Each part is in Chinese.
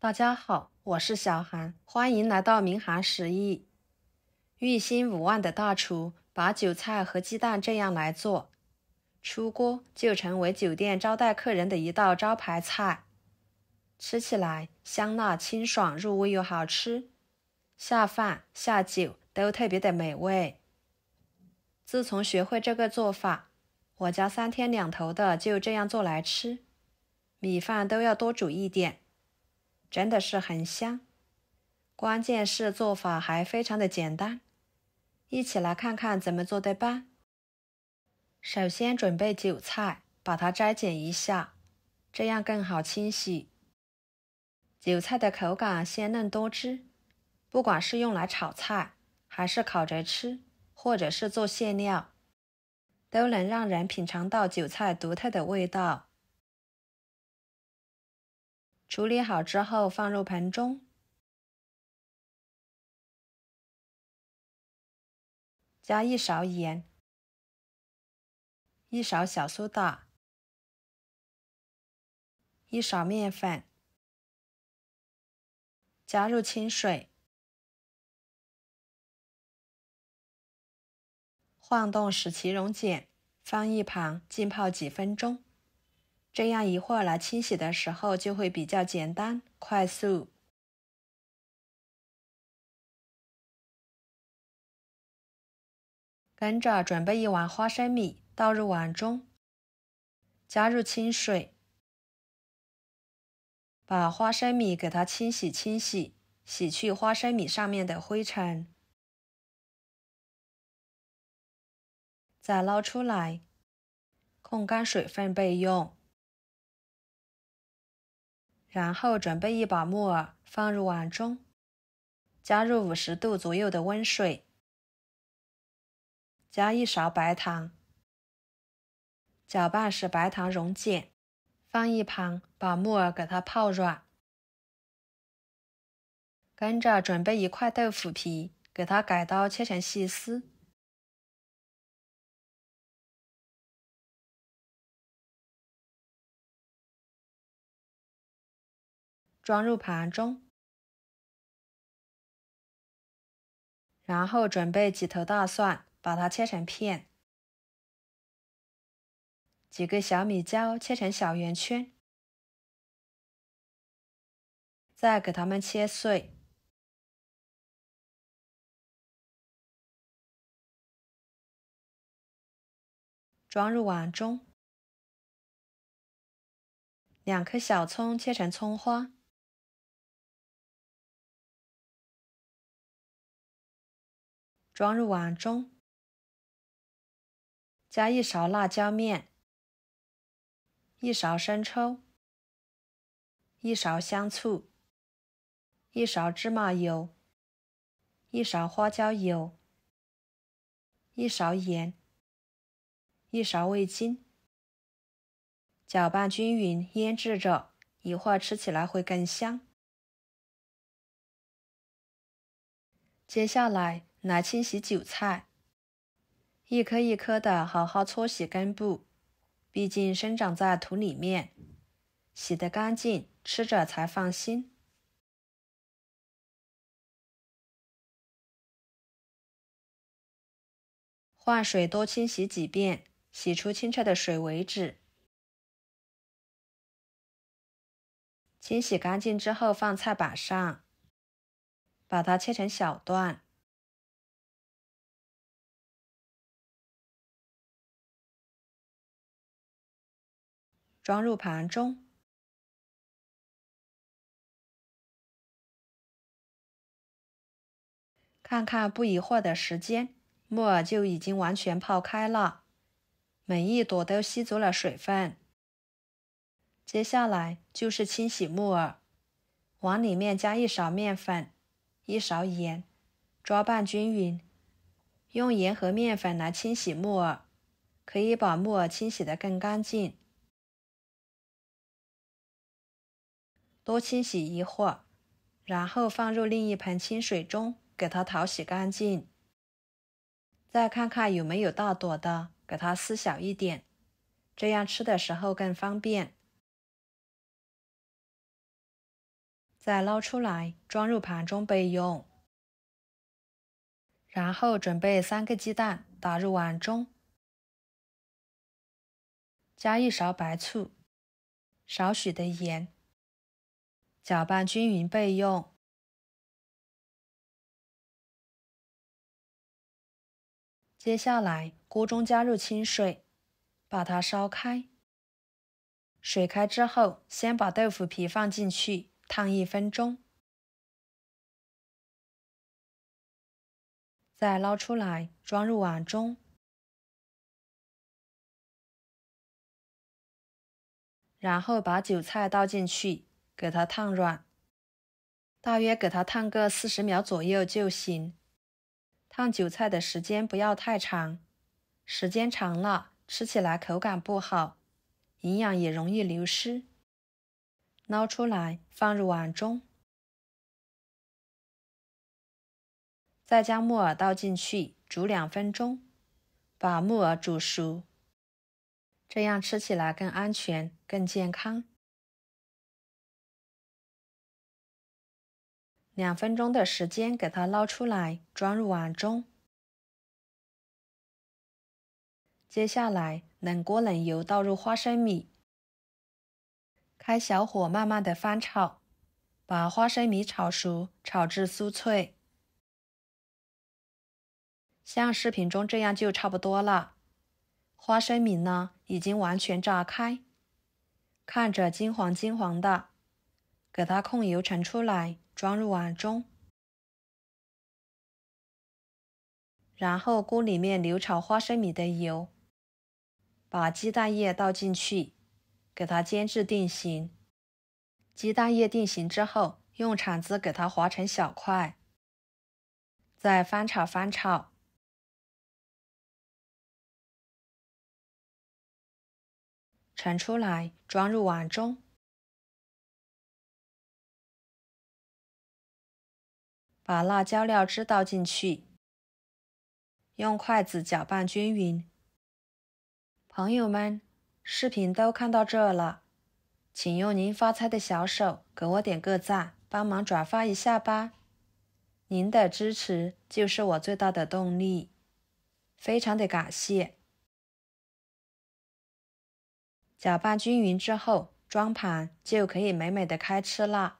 大家好，我是小韩，欢迎来到明涵食艺。月薪5万的大厨把韭菜和鸡蛋这样来做，出锅就成为酒店招待客人的一道招牌菜，吃起来香辣清爽，入味又好吃，下饭下酒都特别的美味。自从学会这个做法，我家3天2头的就这样做来吃，米饭都要多煮一点，真的是很香。关键是做法还非常的简单，一起来看看怎么做的吧。首先准备韭菜，把它摘剪一下，这样更好清洗。韭菜的口感鲜嫩多汁，不管是用来炒菜，还是烤着吃，或者是做馅料，都能让人品尝到韭菜独特的味道。处理好之后放入盆中，加1勺盐，1勺小苏打，1勺面粉，加入清水，晃动使其溶解，放一旁浸泡几分钟。这样一会儿来清洗的时候就会比较简单快速。跟着准备1碗花生米，倒入碗中，加入清水，把花生米给它清洗，洗去花生米上面的灰尘，再捞出来，控干水分备用。然后准备1把木耳放入碗中，加入50度左右的温水，加1勺白糖，搅拌使白糖溶解，放一旁，把木耳给它泡软。跟着准备1块豆腐皮，给它改刀切成细丝，装入盘中。然后准备几头大蒜，把它切成片，几个小米椒切成小圆圈，再给它们切碎，装入碗中。2颗小葱切成葱花，装入碗中，加1勺辣椒面，1勺生抽，1勺香醋，1勺芝麻油，1勺花椒油，1勺盐，1勺味精，搅拌均匀，腌制着，一会儿吃起来会更香。接下来来清洗韭菜，一颗一颗的好好搓洗根部，毕竟生长在土里面，洗得干净，吃着才放心。换水多清洗几遍，洗出清澈的水为止。清洗干净之后放菜板上，把它切成小段，装入盘中。看看不一会儿的时间，木耳就已经完全泡开了，每一朵都吸足了水分。接下来就是清洗木耳，往里面加1勺面粉，1勺盐，抓拌均匀。用盐和面粉来清洗木耳，可以把木耳清洗得更干净。多清洗一会儿，然后放入另一盆清水中，给它淘洗干净。再看看有没有大朵的，给它撕小一点，这样吃的时候更方便。再捞出来装入盘中备用。然后准备3个鸡蛋打入碗中，加1勺白醋，少许的盐，搅拌均匀备用。接下来锅中加入清水，把它烧开。水开之后，先把豆腐皮放进去，烫1分钟。再捞出来装入碗中，然后把韭菜倒进去，给它烫软，大约给它烫个40秒左右就行。烫韭菜的时间不要太长，时间长了吃起来口感不好，营养也容易流失。捞出来放入碗中，再将木耳倒进去煮2分钟，把木耳煮熟，这样吃起来更安全、更健康。2分钟的时间给它捞出来装入碗中。接下来冷锅冷油倒入花生米，开小火慢慢的翻炒，把花生米炒熟，炒至酥脆。像视频中这样就差不多了。花生米呢，已经完全炸开，看着金黄金黄的，给它控油盛出来，装入碗中。然后锅里面流炒花生米的油，把鸡蛋液倒进去，给它煎至定型。鸡蛋液定型之后，用铲子给它划成小块，再翻炒翻炒。盛出来装入碗中，把辣椒料汁倒进去，用筷子搅拌均匀。朋友们，视频都看到这了，请用您发财的小手给我点个赞，帮忙转发一下吧。您的支持就是我最大的动力，非常的感谢。搅拌均匀之后，装盘就可以美美的开吃啦。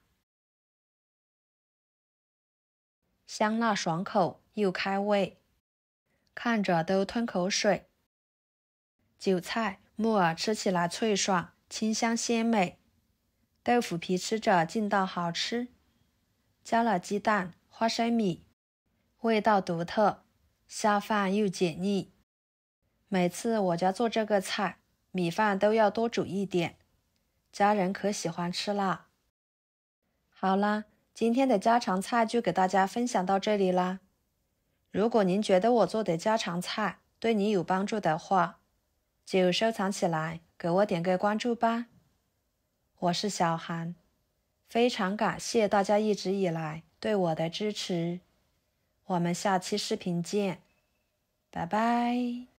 香辣爽口又开胃，看着都吞口水。韭菜、木耳吃起来脆爽，清香鲜美，豆腐皮吃着劲道好吃，加了鸡蛋、花生米，味道独特，下饭又解腻。每次我家做这个菜，米饭都要多煮一点，家人可喜欢吃啦。好啦，今天的家常菜就给大家分享到这里啦。如果您觉得我做的家常菜对你有帮助的话，就收藏起来，给我点个关注吧。我是小韩，非常感谢大家一直以来对我的支持。我们下期视频见，拜拜。